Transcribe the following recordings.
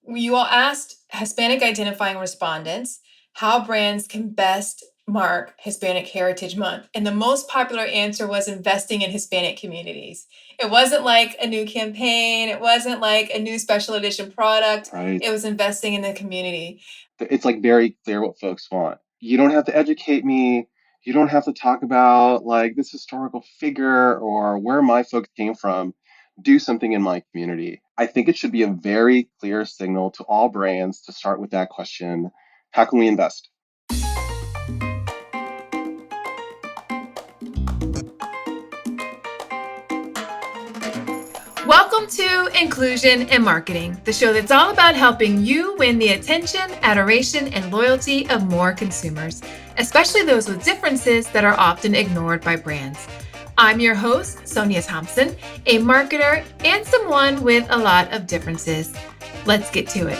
You all asked Hispanic identifying respondents how brands can best mark Hispanic Heritage Month. And the most popular answer was investing in Hispanic communities. It wasn't like a new campaign, it wasn't like a new special edition product, Right. it was investing in the community. It's like very clear what folks want. You don't have to educate me. You don't have to talk about like this historical figure or where my folks came from. Do something in my community. I think it should be a very clear signal to all brands to start with that question. How can we invest? Welcome to Inclusion in Marketing, the show that's all about helping you win the attention, adoration, and loyalty of more consumers, especially those with differences that are often ignored by brands. I'm your host, Sonia Thompson, a marketer and someone with a lot of differences. Let's get to it.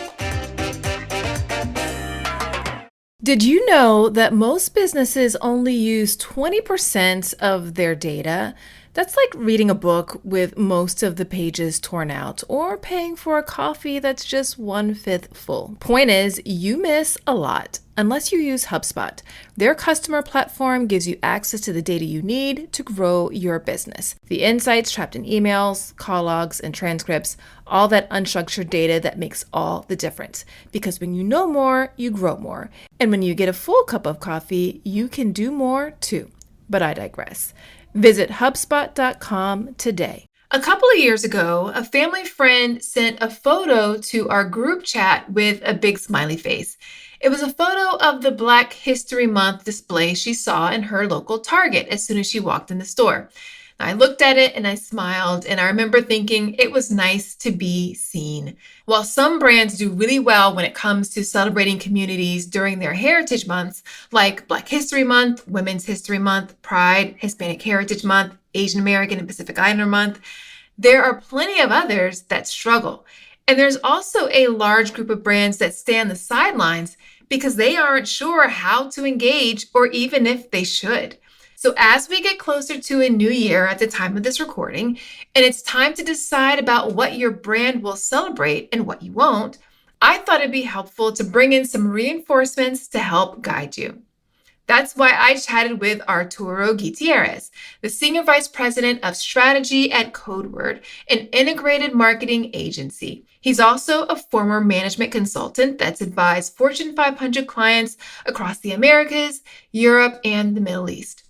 Did you know that most businesses only use 20% of their data? That's like reading a book with most of the pages torn out or paying for a coffee that's just 1/5 full. Point is, you miss a lot unless you use HubSpot. Their customer platform gives you access to the data you need to grow your business. The insights trapped in emails, call logs, and transcripts, all that unstructured data that makes all the difference. Because when you know more, you grow more. And when you get a full cup of coffee, you can do more too. But I digress. Visit HubSpot.com today. A couple of years ago, a family friend sent a photo to our group chat with a big smiley face. It was a photo of the Black History Month display she saw in her local Target as soon as she walked in the store. I looked at it and I smiled, and I remember thinking it was nice to be seen. While some brands do really well when it comes to celebrating communities during their heritage months, like Black History Month, Women's History Month, Pride, Hispanic Heritage Month, Asian American and Pacific Islander Month, there are plenty of others that struggle. And there's also a large group of brands that stay on the sidelines because they aren't sure how to engage or even if they should. So, as we get closer to a new year at the time of this recording, and it's time to decide about what your brand will celebrate and what you won't, I thought it'd be helpful to bring in some reinforcements to help guide you. That's why I chatted with Arturo Gutierrez, the Senior Vice President of Strategy at Codeword, an integrated marketing agency. He's also a former management consultant that's advised Fortune 500 clients across the Americas, Europe, and the Middle East.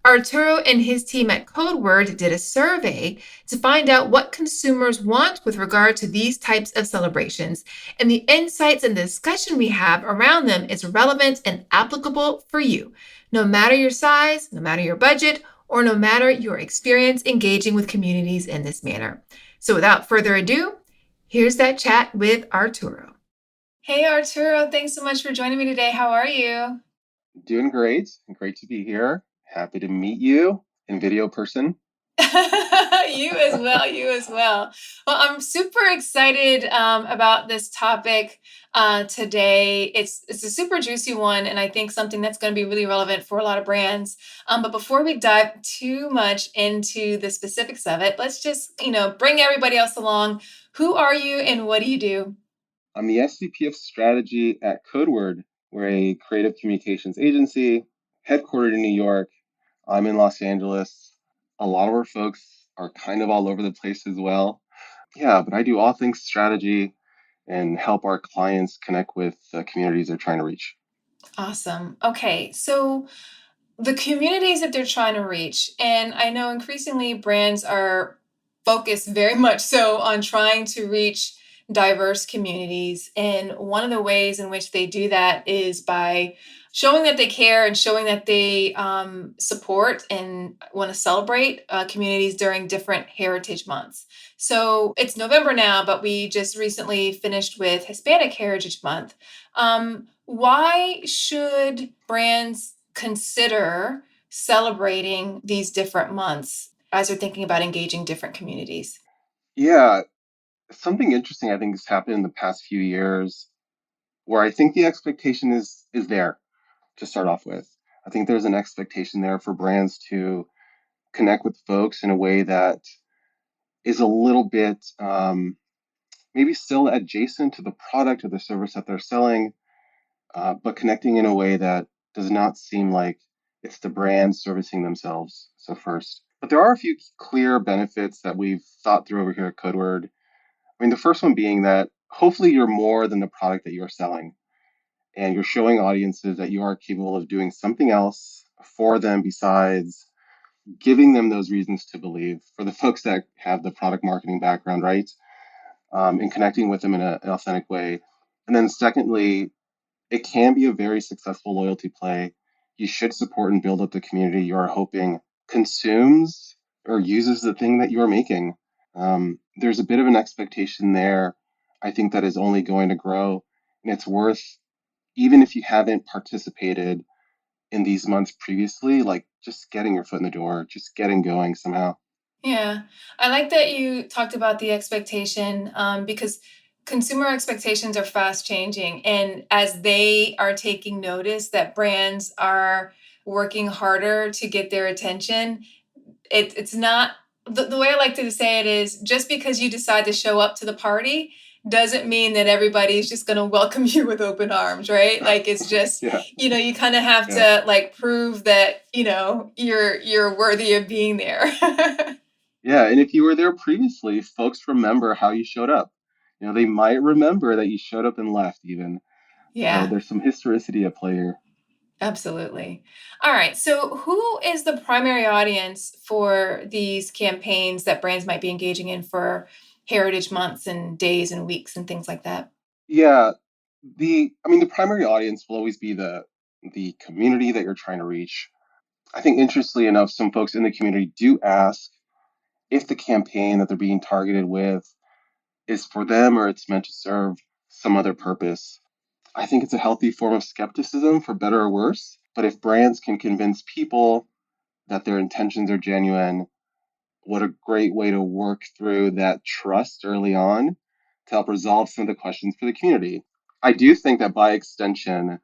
Arturo and his team at Codeword did a survey to find out what consumers want with regard to these types of celebrations, and the insights and the discussion we have around them is relevant and applicable for you, no matter your size, no matter your budget, or no matter your experience engaging with communities in this manner. So without further ado, here's that chat with Arturo. Hey Arturo, thanks so much for joining me today. How are you? Doing great. Great to be here. Happy to meet you in video person. You as well. You as well. Well, I'm super excited about this topic today. It's a super juicy one, and I think something that's going to be really relevant for a lot of brands. But before we dive too much into the specifics of it, let's just bring everybody else along. Who are you, and what do you do? I'm the SVP of Strategy at Codeword. We're a creative communications agency headquartered in New York. I'm in Los Angeles. A lot of our folks are kind of all over the place as well. Yeah, but I do all things strategy and help our clients connect with the communities they're trying to reach. Awesome. Okay, so the communities that they're trying to reach, and I know increasingly brands are focused very much so on trying to reach diverse communities. And one of the ways in which they do that is by showing that they care and showing that they support and want to celebrate communities during different heritage months. So it's November now, but we just recently finished with Hispanic Heritage Month. Why should brands consider celebrating these different months as they're thinking about engaging different communities? Yeah, something interesting I think has happened in the past few years where I think the expectation is there to start off with. I think there's an expectation there for brands to connect with folks in a way that is a little bit maybe still adjacent to the product or the service that they're selling, but connecting in a way that does not seem like it's the brand servicing themselves. So first, but there are a few clear benefits that we've thought through over here at Codeword. I mean, the first one being that hopefully you're more than the product that you're selling, and you're showing audiences that you are capable of doing something else for them besides giving them those reasons to believe. For the folks that have the product marketing background, right, and connecting with them in an authentic way. And then secondly, it can be a very successful loyalty play. You should support and build up the community you are hoping consumes or uses the thing that you are making. There's a bit of an expectation there, I think, that is only going to grow. And it's worth, even if you haven't participated in these months previously, like just getting your foot in the door, just getting going somehow. Yeah, I like that you talked about the expectation because consumer expectations are fast changing. And as they are taking notice that brands are working harder to get their attention, it's not the way I like to say it is just because you decide to show up to the party doesn't mean that everybody's just going to welcome you with open arms, right? Like it's just, Yeah, you kind of have yeah. to like prove that, you're worthy of being there. Yeah, and if you were there previously, folks remember how you showed up. They might remember that you showed up and left even. So Yeah, there's some historicity at play here. absolutely. All right. So, who is the primary audience for these campaigns that brands might be engaging in for heritage months and days and weeks and things like that? Yeah, the primary audience will always be the community that you're trying to reach. I think interestingly enough, some folks in the community do ask if the campaign that they're being targeted with is for them or it's meant to serve some other purpose. I think it's a healthy form of skepticism, for better or worse. But if brands can convince people that their intentions are genuine, what a great way to work through that trust early on to help resolve some of the questions for the community. I do think that by extension,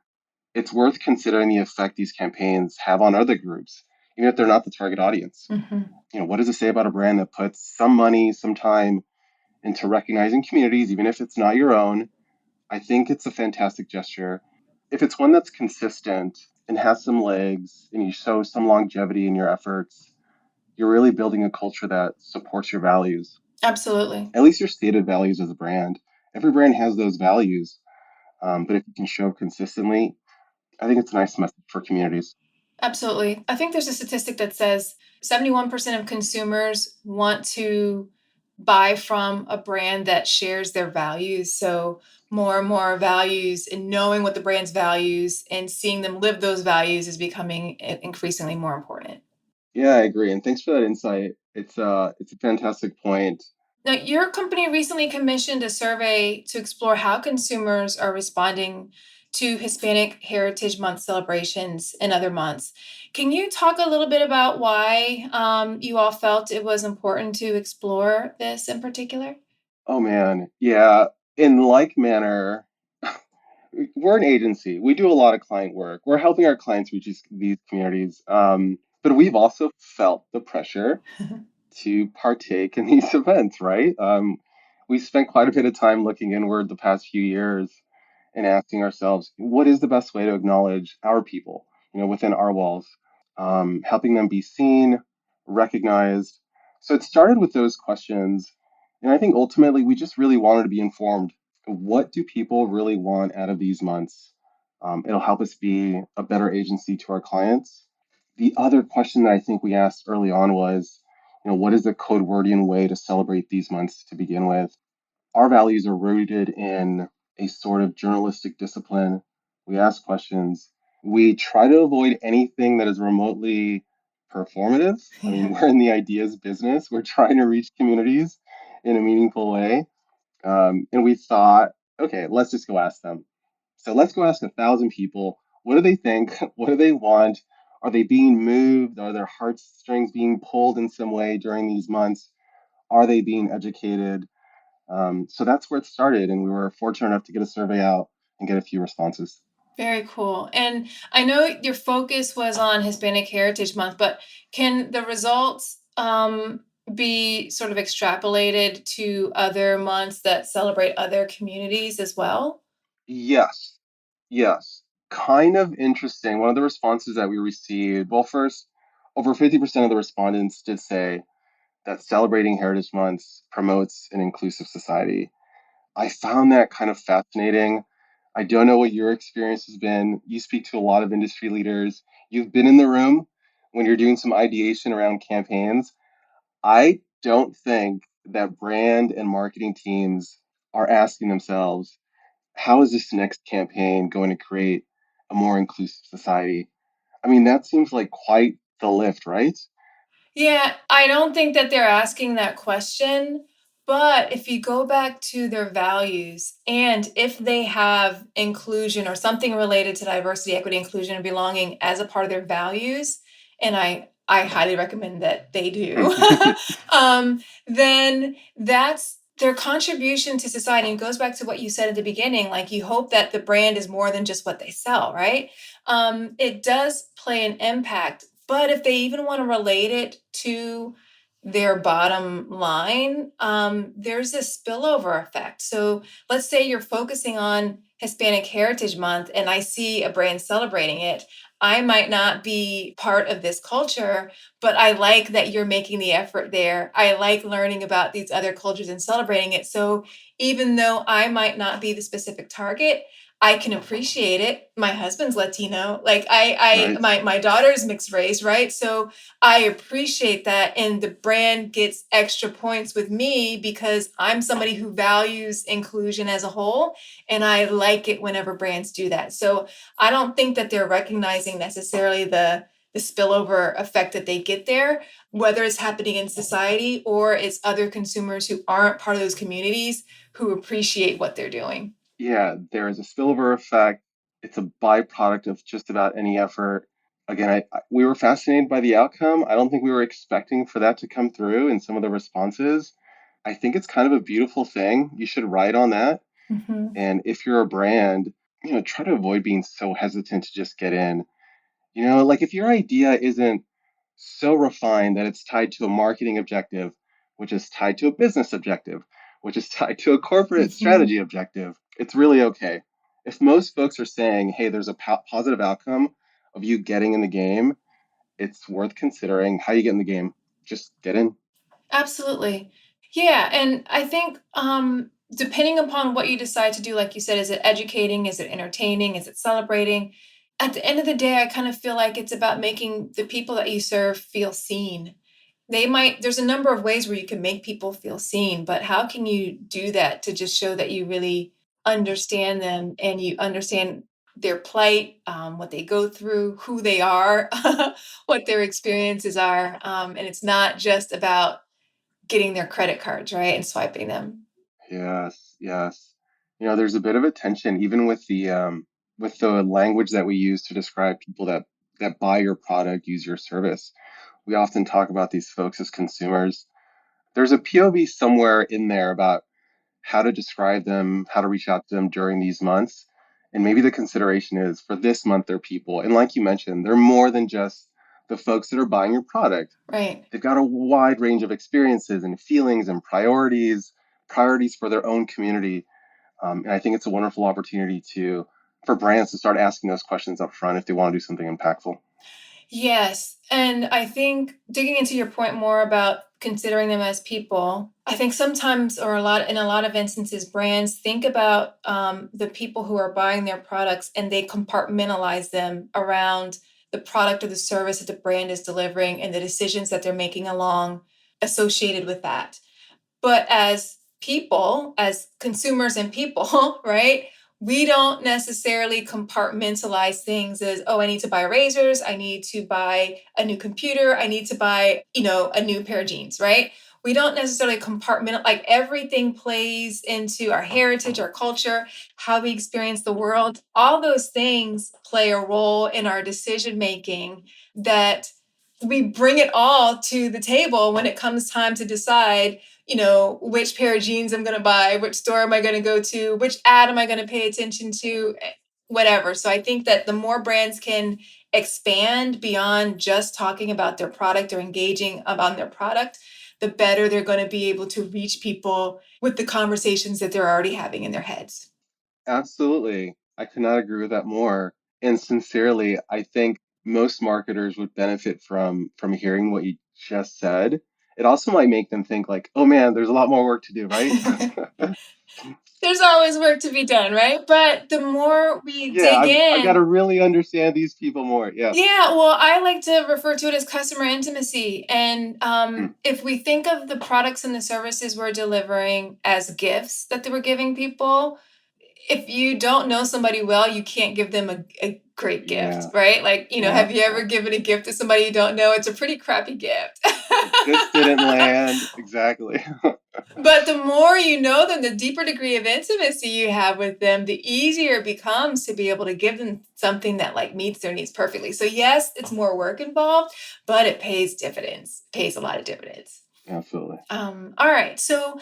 it's worth considering the effect these campaigns have on other groups, even if they're not the target audience. Hmm. What does it say about a brand that puts some money, some time into recognizing communities, even if it's not your own? I think it's a fantastic gesture. If it's one that's consistent and has some legs and you show some longevity in your efforts, you're really building a culture that supports your values, Absolutely. at least your stated values as a brand. Every brand has those values, but if you can show up consistently, I think it's a nice message for communities. Absolutely. I think there's a statistic that says 71% of consumers want to buy from a brand that shares their values. So, more and more values and knowing what the brand's values and seeing them live those values is becoming increasingly more important. Yeah, I agree, and thanks for that insight. It's a fantastic point. Now, your company recently commissioned a survey to explore how consumers are responding to Hispanic Heritage Month celebrations and other months. Can you talk a little bit about why you all felt it was important to explore this in particular? Oh man, yeah. In like manner, we're an agency. We do a lot of client work. We're helping our clients reach these communities. But we've also felt the pressure to partake in these events, right? We spent quite a bit of time looking inward the past few years and asking ourselves, what is the best way to acknowledge our people, within our walls, helping them be seen, recognized. So it started with those questions. And I think ultimately we just really wanted to be informed. What do people really want out of these months? It'll help us be a better agency to our clients. The other question that I think we asked early on was, what is the Codewordian way to celebrate these months to begin with? Our values are rooted in a sort of journalistic discipline. We ask questions. We try to avoid anything that is remotely performative. I mean, Yeah, we're in the ideas business. We're trying to reach communities in a meaningful way. And we thought, okay, let's just go ask them. So let's go ask 1,000 people. What do they think? What do they want? Are they being moved? Are their heartstrings being pulled in some way during these months? Are they being educated? So that's where it started, and we were fortunate enough to get a survey out and get a few responses. very cool. And I know your focus was on Hispanic Heritage Month, but can the results be sort of extrapolated to other months that celebrate other communities as well? Yes, yes. Kind of interesting. One of the responses that we received, well, first, over 50% of the respondents did say that celebrating Heritage Months promotes an inclusive society. I found that kind of fascinating. I don't know what your experience has been. You speak to a lot of industry leaders. You've been in the room when you're doing some ideation around campaigns. I don't think that brand and marketing teams are asking themselves, how is this next campaign going to create a more inclusive society? I mean, that seems like quite the lift, right? Yeah, I don't think that they're asking that question. But if you go back to their values and if they have inclusion or something related to diversity, equity, inclusion, and belonging as a part of their values, and I highly recommend that they do, then that's their contribution to society. And it goes back to what you said at the beginning. Like you hope that the brand is more than just what they sell, right? It does play an impact. But if they even want to relate it to their bottom line, there's a spillover effect. So let's say you're focusing on Hispanic Heritage Month and I see a brand celebrating it. I might not be part of this culture, but I like that you're making the effort there. I like learning about these other cultures and celebrating it. So even though I might not be the specific target, I can appreciate it. My husband's Latino. Like Right? my daughter's mixed race, right? So I appreciate that, and the brand gets extra points with me because I'm somebody who values inclusion as a whole, and I like it whenever brands do that. So I don't think that they're recognizing necessarily the spillover effect that they get there, whether it's happening in society or it's other consumers who aren't part of those communities who appreciate what they're doing. Yeah, there is a spillover effect. It's a byproduct of just about any effort. Again, we were fascinated by the outcome. I don't think we were expecting for that to come through in some of the responses. I think it's kind of a beautiful thing. You should write on that. Mhm. And if you're a brand, try to avoid being so hesitant to just get in. Like if your idea isn't so refined that it's tied to a marketing objective, which is tied to a business objective, which is tied to a corporate Mhm. strategy objective, it's really okay. If most folks are saying, hey, there's a positive outcome of you getting in the game, it's worth considering how you get in the game. Just get in. Absolutely. Yeah, and I think, depending upon what you decide to do, like you said, is it educating? Is it entertaining? Is it celebrating? At the end of the day, I kind of feel like it's about making the people that you serve feel seen. There's a number of ways where you can make people feel seen, but how can you do that to just show that you really understand them and you understand their plight, what they go through, who they are, what their experiences are. And it's not just about getting their credit cards, right, and swiping them. Yes, yes. There's a bit of a tension even with the language that we use to describe people that buy your product, use your service. We often talk about these folks as consumers. There's a POV somewhere in there about how to describe them, how to reach out to them during these months. And maybe the consideration is for this month, they're people. And like you mentioned, they're more than just the folks that are buying your product. Right. They've got a wide range of experiences and feelings and priorities for their own community. And I think it's a wonderful opportunity for brands to start asking those questions up front if they want to do something impactful. Yes, and I think digging into your point more about considering them as people, I think sometimes or a lot of instances, brands think about the people who are buying their products and they compartmentalize them around the product or the service that the brand is delivering and the decisions that they're making along associated with that. But as people, as consumers and people, right? We don't necessarily compartmentalize things as, oh, I need to buy razors, I need to buy a new computer, I need to buy, a new pair of jeans, right? We don't necessarily compartment like everything plays into our heritage, our culture, how we experience the world. All those things play a role in our decision making that we bring it all to the table when it comes time to decide which pair of jeans I'm going to buy, which store am I going to go to, which ad am I going to pay attention to, whatever. So I think that the more brands can expand beyond just talking about their product or engaging about their product, the better they're going to be able to reach people with the conversations that they're already having in their heads. Absolutely. I could not agree with that more. And sincerely, I think most marketers would benefit from hearing what you just said. It also might make them think like, oh man, there's a lot more work to do, right? There's always work to be done, right? But the more we Yeah, dig I got to in, really understand these people more. Yeah. yeah, well, I like to refer to it as customer intimacy. And Mm, if we think of the products and the services we're delivering as gifts that they were giving people, if you don't know somebody well, you can't give them a great gift, yeah, right? Like, yeah, have you yeah. ever given a gift to somebody you don't know? It's a pretty crappy gift. This didn't land. Exactly. But the more you know them, the deeper degree of intimacy you have with them, the easier it becomes to be able to give them something that like meets their needs perfectly. So yes, it's more work involved, but it pays dividends, pays a lot of dividends. Absolutely. All right. So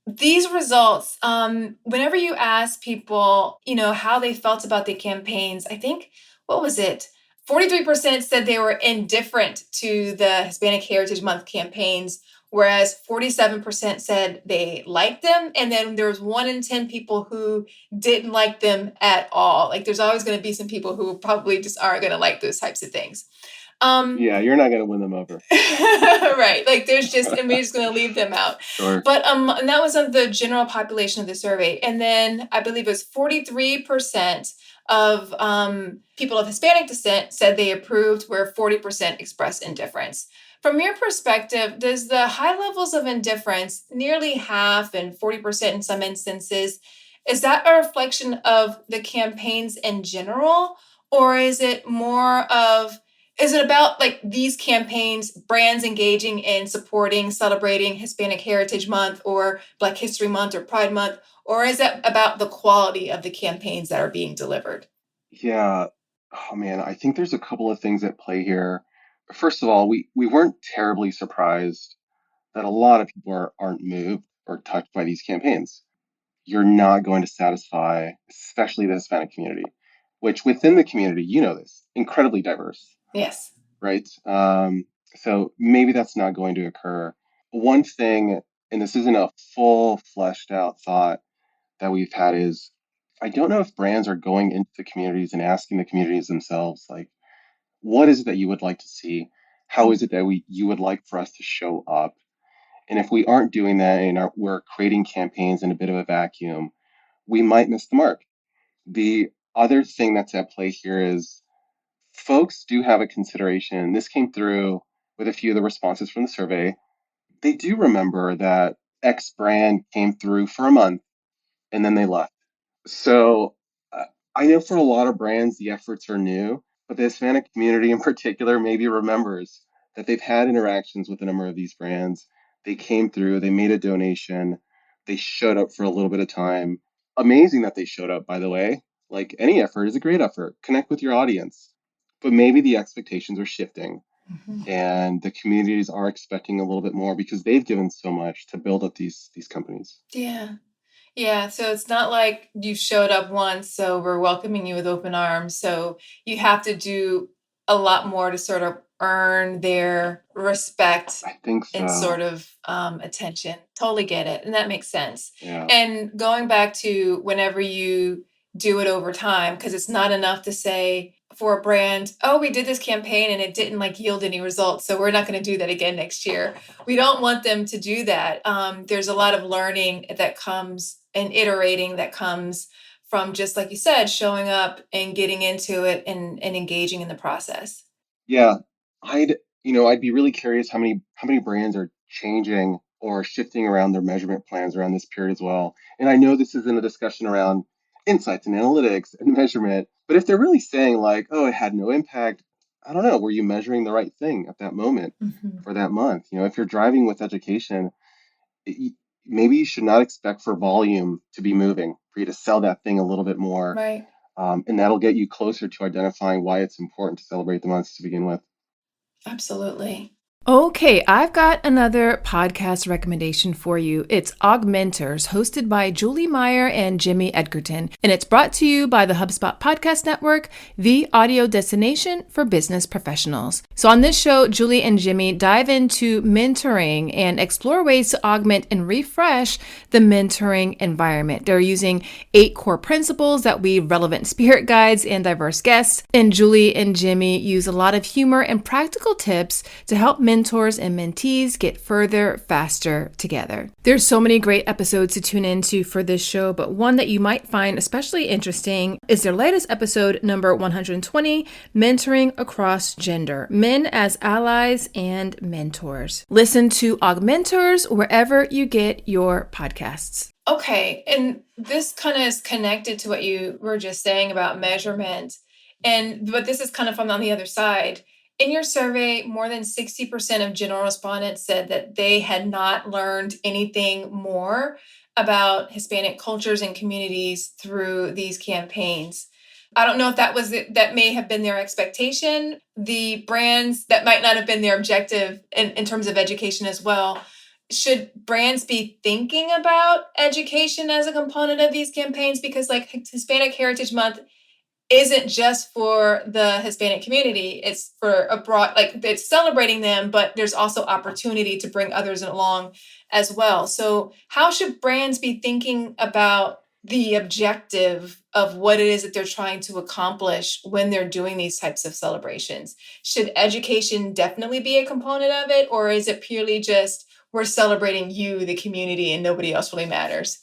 these results, whenever you ask people, how they felt about the campaigns, I think, what was it? 43% said they were indifferent to the Hispanic Heritage Month campaigns, whereas 47% said they liked them. And then there was 1 in 10 people who didn't like them at all. Like there's always going to be some people who probably just aren't going to like those types of things. Um, Yeah, you're not going to win them over. right. Like there's just, and we're just going to leave them out. Sure. But and that was of the general population of the survey. And then I believe it was 43% of people of Hispanic descent said they approved, where 40% expressed indifference. From your perspective, does the high levels of indifference, nearly half and 40% in some instances, is that a reflection of the campaigns in general? Or is it about like these campaigns, brands engaging in supporting, celebrating Hispanic Heritage Month or Black History Month or Pride Month? Or is it about the quality of the campaigns that are being delivered? Yeah. Oh man, I think there's a couple of things at play here. First of all, we weren't terribly surprised that a lot of people aren't moved or touched by these campaigns. You're not going to satisfy, especially the Hispanic community, which within the community, you know this, incredibly diverse, Yes. right? So maybe that's not going to occur. One thing, and this isn't a full fleshed out thought that we've had, is I don't know if brands are going into the communities and asking the communities themselves, like, what is it that you would like to see? How is it that you would like for us to show up? And if we aren't doing that and we're creating campaigns in a bit of a vacuum, we might miss the mark. The other thing that's at play here is folks do have a consideration, and this came through with a few of the responses from the survey. They do remember that X brand came through for a month and then they left. So I know for a lot of brands, the efforts are new, but the Hispanic community in particular maybe remembers that they've had interactions with a number of these brands. They came through, they made a donation, they showed up for a little bit of time. Amazing that they showed up, by the way. Like any effort is a great effort. Connect with your audience. But maybe the expectations are shifting Mhm. and the communities are expecting a little bit more because they've given so much to build up these companies. Yeah. Yeah, so it's not like you showed up once, so we're welcoming you with open arms. So you have to do a lot more to sort of earn their respect I think and sort so. of attention. Totally get it. And that makes sense. Yeah. And going back to whenever you do it over time, because it's not enough to say for a brand, oh, we did this campaign and it didn't like yield any results. So we're not going to do that again next year. We don't want them to do that. There's a lot of learning that comes and iterating that comes from, just like you said, showing up and getting into it and engaging in the process. Yeah, I'd be really curious how many brands are changing or shifting around their measurement plans around this period as well. And I know this isn't a discussion around insights and analytics and measurement, but if they're really saying like, oh, it had no impact, I don't know, were you measuring the right thing at that moment Mhm. for that month? If you're driving with education, maybe you should not expect for volume to be moving, for you to sell that thing a little bit more. Right. And that'll get you closer to identifying why it's important to celebrate the months to begin with. Absolutely. Okay, I've got another podcast recommendation for you. It's Augmenters, hosted by Julie Meyer and Jimmy Edgerton, and it's brought to you by the HubSpot Podcast Network, the audio destination for business professionals. So on this show, Julie and Jimmy dive into mentoring and explore ways to augment and refresh the mentoring environment. They're using 8 core principles that weave relevant spirit guides and diverse guests, and Julie and Jimmy use a lot of humor and practical tips to help mentors and mentees get further faster together. There's so many great episodes to tune into for this show, but one that you might find especially interesting is their latest episode, number 120, Mentoring Across Gender, Men as Allies and Mentors. Listen to Augmenters wherever you get your podcasts. Okay, and this kind of is connected to what you were just saying about measurement. But this is kind of from on the other side. In your survey, more than 60% of general respondents said that they had not learned anything more about Hispanic cultures and communities through these campaigns. I don't know if that may have been their expectation. The brands, that might not have been their objective in terms of education as well. Should brands be thinking about education as a component of these campaigns? Because like Hispanic Heritage Month isn't just for the Hispanic community. It's for a broad, like it's celebrating them, but there's also opportunity to bring others along as well. So how should brands be thinking about the objective of what it is that they're trying to accomplish when they're doing these types of celebrations? Should education definitely be a component of it, or is it purely just we're celebrating you, the community, and nobody else really matters?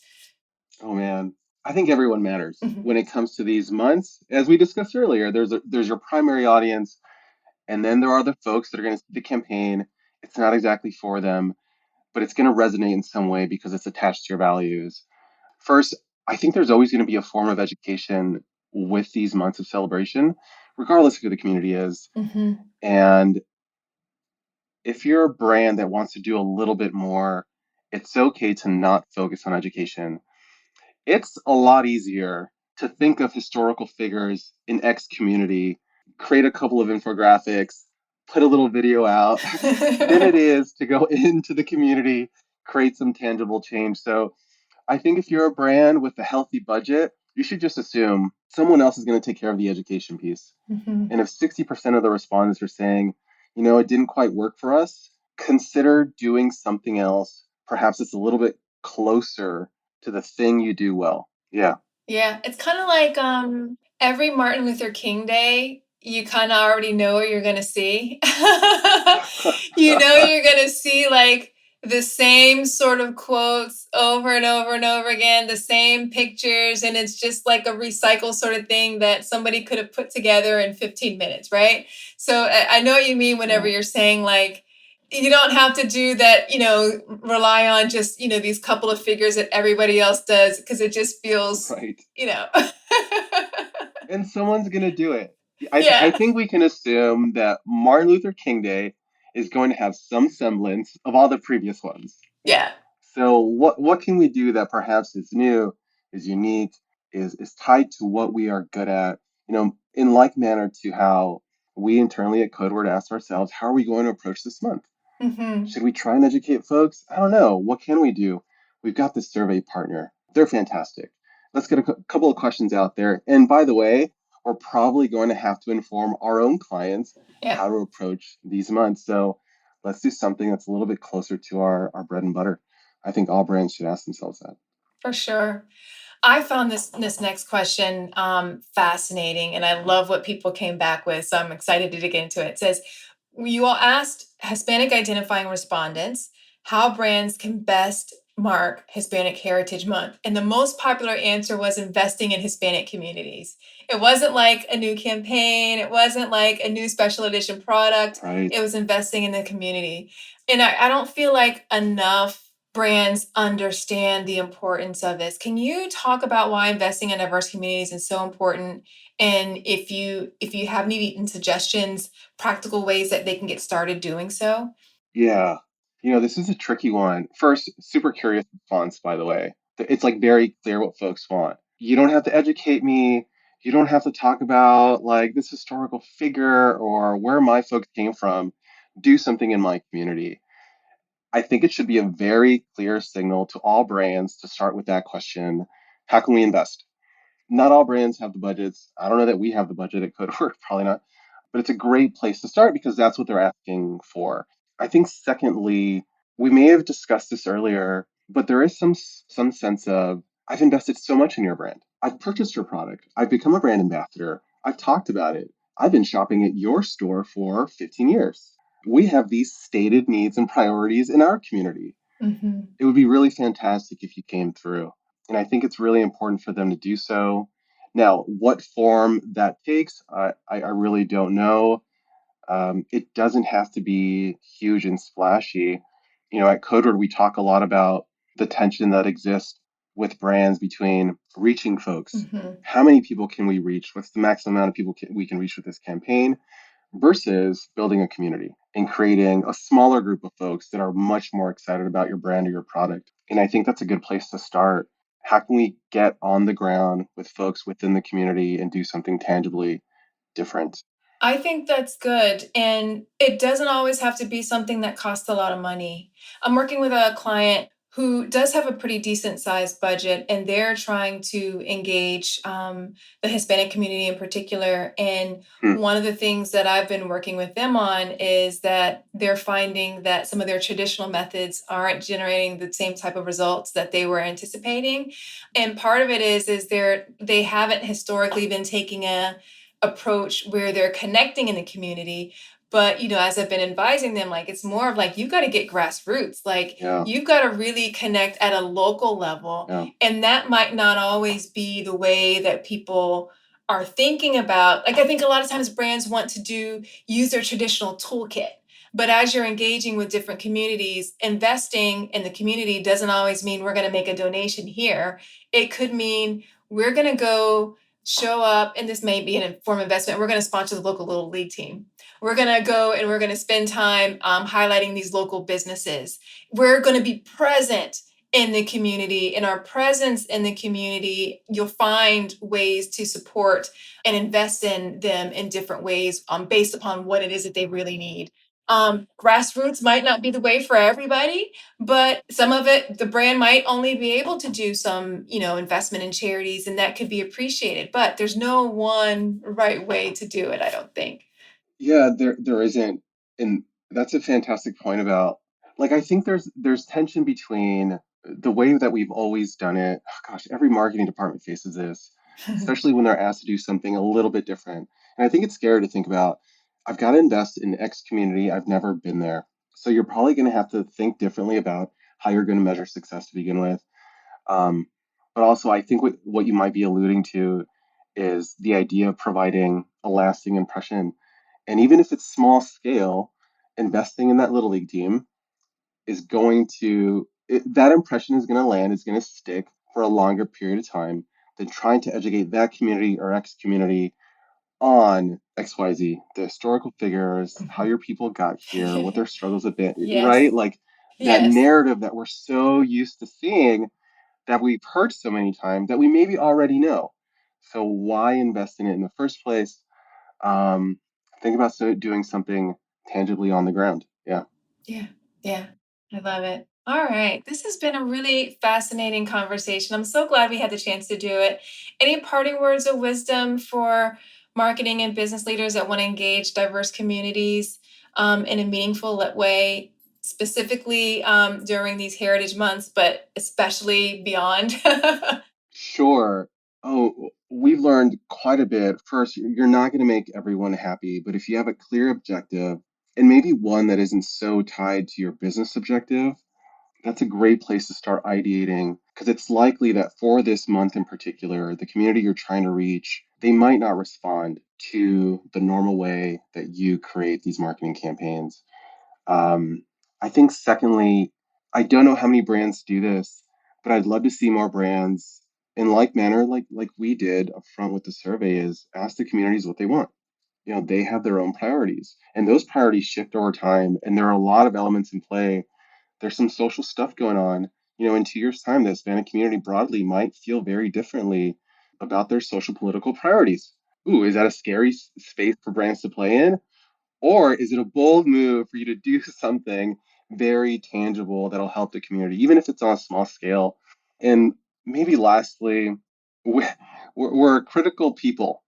Oh man, I think everyone matters Mhm. when it comes to these months. As we discussed earlier, there's your primary audience, and then there are the folks that are going to see the campaign. It's not exactly for them, but it's going to resonate in some way because it's attached to your values. First, I think there's always going to be a form of education with these months of celebration, regardless of who the community is. Mhm. And if you're a brand that wants to do a little bit more, it's okay to not focus on education. It's a lot easier to think of historical figures in X community, create a couple of infographics, put a little video out, than it is to go into the community, create some tangible change. So I think if you're a brand with a healthy budget, you should just assume someone else is going to take care of the education piece. Mhm. And if 60% of the respondents are saying, you know, it didn't quite work for us, consider doing something else. Perhaps it's a little bit closer to the thing you do well. Yeah. Yeah, it's kind of like every Martin Luther King Day, you kind of already know what you're going to see. You know, you're going to see like the same sort of quotes over and over and over again, the same pictures, and it's just like a recycle sort of thing that somebody could have put together in 15 minutes, right? So I know what you mean whenever Yeah, you're saying like you don't have to do that, rely on just, these couple of figures that everybody else does because it just feels, right. you know. And someone's going to do it. I Yeah. think we can assume that Martin Luther King Day is going to have some semblance of all the previous ones. Yeah. So what can we do that perhaps is new, is unique, is tied to what we are good at? You know, in like manner to how we internally at Codeword asked ourselves, how are we going to approach this month? Hmm. Should we try and educate folks? I don't know. What can we do? We've got this survey partner. They're fantastic. Let's get a couple of questions out there. And by the way, we're probably going to have to inform our own clients Yeah, how to approach these months. So let's do something that's a little bit closer to our bread and butter. I think all brands should ask themselves that. for sure. I found this next question fascinating, and I love what people came back with. So I'm excited to dig into it. It says, you all asked Hispanic identifying respondents how brands can best mark Hispanic Heritage Month. And the most popular answer was investing in Hispanic communities. It wasn't like a new campaign, it wasn't like a new special edition product, Right. it was investing in the community. And I don't feel like enough brands understand the importance of this. Can you talk about why investing in diverse communities is so important? And if you have any suggestions, practical ways that they can get started doing so? Yeah. You know, this is a tricky one. First, super curious response, by the way. It's like very clear what folks want. You don't have to educate me. You don't have to talk about like this historical figure or where my folks came from. do something in my community. I think it should be a very clear signal to all brands to start with that question. How can we invest? Not all brands have the budgets. I don't know that we have the budget at Codeword, probably not, but it's a great place to start because that's what they're asking for. I think secondly, we may have discussed this earlier, but there is some sense of I've invested so much in your brand. I've purchased your product. I've become a brand ambassador. I've talked about it. I've been shopping at your store for 15 years. We have these stated needs and priorities in our community. Hmm. It would be really fantastic if you came through. And I think it's really important for them to do so. Now, what form that takes, I really don't know. It doesn't have to be huge and splashy. At Codeword, we talk a lot about the tension that exists with brands between reaching folks. Hmm. How many people can we reach? What's the maximum amount of people we can reach with this campaign? Versus building a community and creating a smaller group of folks that are much more excited about your brand or your product. And I think that's a good place to start. How can we get on the ground with folks within the community and do something tangibly different? I think that's good. And it doesn't always have to be something that costs a lot of money. I'm working with a client who does have a pretty decent sized budget, and they're trying to engage the Hispanic community in particular. And Hmm. one of the things that I've been working with them on is that they're finding that some of their traditional methods aren't generating the same type of results that they were anticipating. And part of it is they haven't historically been taking a approach where they're connecting in the community. But as I've been advising them, like, it's more of like, you got to get grassroots, like Yeah, you've got to really connect at a local level. yeah, And that might not always be the way that people are thinking about. Like, I think a lot of times brands want to use their traditional toolkit, but as you're engaging with different communities, investing in the community doesn't always mean we're going to make a donation here. It could mean we're going to go show up, and this may be an informed investment. We're going to sponsor the local little league team. We're going to go and we're going to spend time highlighting these local businesses. We're going to be present in the community. In our presence in the community, you'll find ways to support and invest in them in different ways based upon what it is that they really need. Grassroots might not be the way for everybody, but some of it, the brand might only be able to do some, investment in charities, and that could be appreciated. But there's no one right way to do it, I don't think. yeah. There isn't, and that's a fantastic point about. Like, I think there's tension between the way that we've always done it. Oh, gosh, every marketing department faces this, especially when they're asked to do something a little bit different. And I think it's scary to think about. I've got to invest in X community. I've never been there, so you're probably going to have to think differently about how you're going to measure success to begin with. Um, but also, I think what you might be alluding to is the idea of providing a lasting impression. And even if it's small scale, investing in that little league team is that impression is going to land, is going to stick for a longer period of time than trying to educate that community or X community on XYZ, the historical figures, how your people got here, what their struggles have been, Yes. right? Like that Yes. narrative that we're so used to seeing that we've heard so many times that we maybe already know. So why invest in it in the first place? Um, think about doing something tangibly on the ground. Yeah. Yeah. Yeah. I love it. All right. This has been a really fascinating conversation. I'm so glad we had the chance to do it. Any parting words of wisdom for marketing and business leaders that want to engage diverse communities in a meaningful way, specifically during these heritage months, but especially beyond? Sure. Oh, we've learned quite a bit. First, you're not going to make everyone happy, but if you have a clear objective and maybe one that isn't so tied to your business objective, that's a great place to start ideating because it's likely that for this month in particular, the community you're trying to reach, they might not respond to the normal way that you create these marketing campaigns. Um, I think, secondly, I don't know how many brands do this, but I'd love to see more brands in like manner, like we did up front with the survey, is ask the communities what they want. They have their own priorities, and those priorities shift over time, and there are a lot of elements in play. There's some social stuff going on. In 2 years' time, the Hispanic community broadly might feel very differently about their social political priorities. Ooh, is that a scary space for brands to play in? Or is it a bold move for you to do something very tangible that'll help the community, even if it's on a small scale? And maybe lastly, we- we're critical people,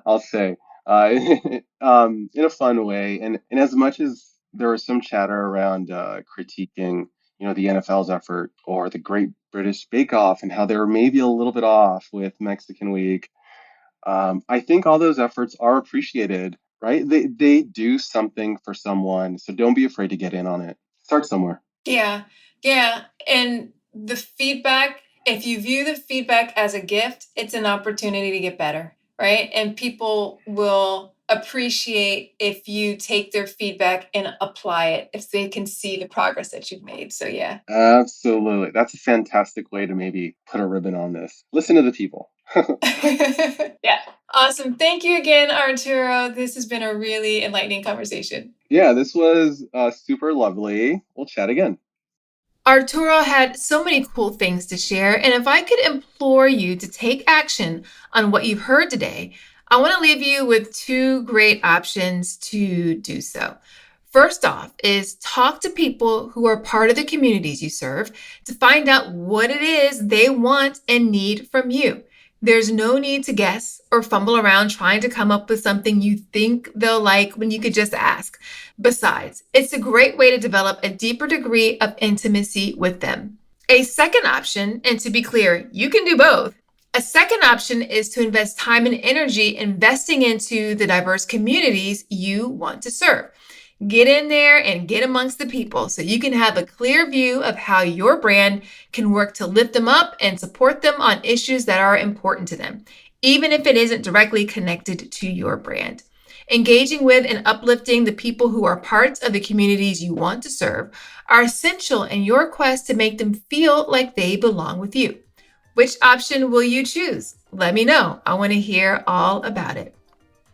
I'll say, in a fun way. And as much as there was some chatter around critiquing, the NFL's effort or the Great British Bake Off and how they were maybe a little bit off with Mexican Week, I think all those efforts are appreciated, right? They do something for someone, so don't be afraid to get in on it. Start somewhere. Yeah, yeah. And the feedback, if you view the feedback as a gift, it's an opportunity to get better, right? And people will appreciate if you take their feedback and apply it, if they can see the progress that you've made. So, yeah. Absolutely. That's a fantastic way to maybe put a ribbon on this. Listen to the people. Yeah. Awesome. Thank you again, Arturo. This has been a really enlightening conversation. Yeah, this was super lovely. We'll chat again. Arturo had so many cool things to share, and if I could implore you to take action on what you've heard today, I want to leave you with two great options to do so. First off is talk to people who are part of the communities you serve to find out what it is they want and need from you. There's no need to guess or fumble around trying to come up with something you think they'll like when you could just ask. Besides, it's a great way to develop a deeper degree of intimacy with them. A second option, and to be clear, you can do both. A second option is to invest time and energy investing into the diverse communities you want to serve. Get in there and get amongst the people so you can have a clear view of how your brand can work to lift them up and support them on issues that are important to them, even if it isn't directly connected to your brand. Engaging with and uplifting the people who are parts of the communities you want to serve are essential in your quest to make them feel like they belong with you. Which option will you choose? Let me know. I want to hear all about it.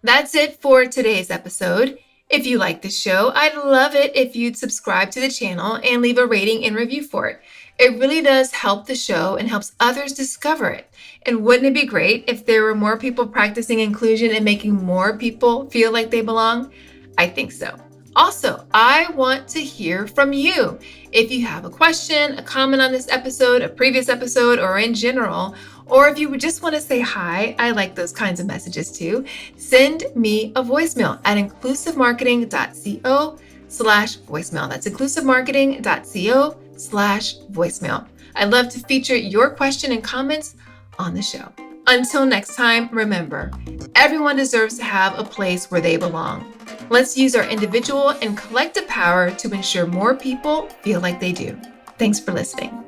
That's it for today's episode. If you like this show, I'd love it if you'd subscribe to the channel and leave a rating and review for it. It really does help the show and helps others discover it. And wouldn't it be great if there were more people practicing inclusion and making more people feel like they belong? I think so. Also, I want to hear from you. If you have a question, a comment on this episode, a previous episode, or in general, or if you would just want to say hi, I like those kinds of messages too, send me a voicemail at inclusivemarketing.co/voicemail. That's inclusivemarketing.co/voicemail. I'd love to feature your question and comments on the show. Until next time, remember, everyone deserves to have a place where they belong. Let's use our individual and collective power to ensure more people feel like they do. Thanks for listening.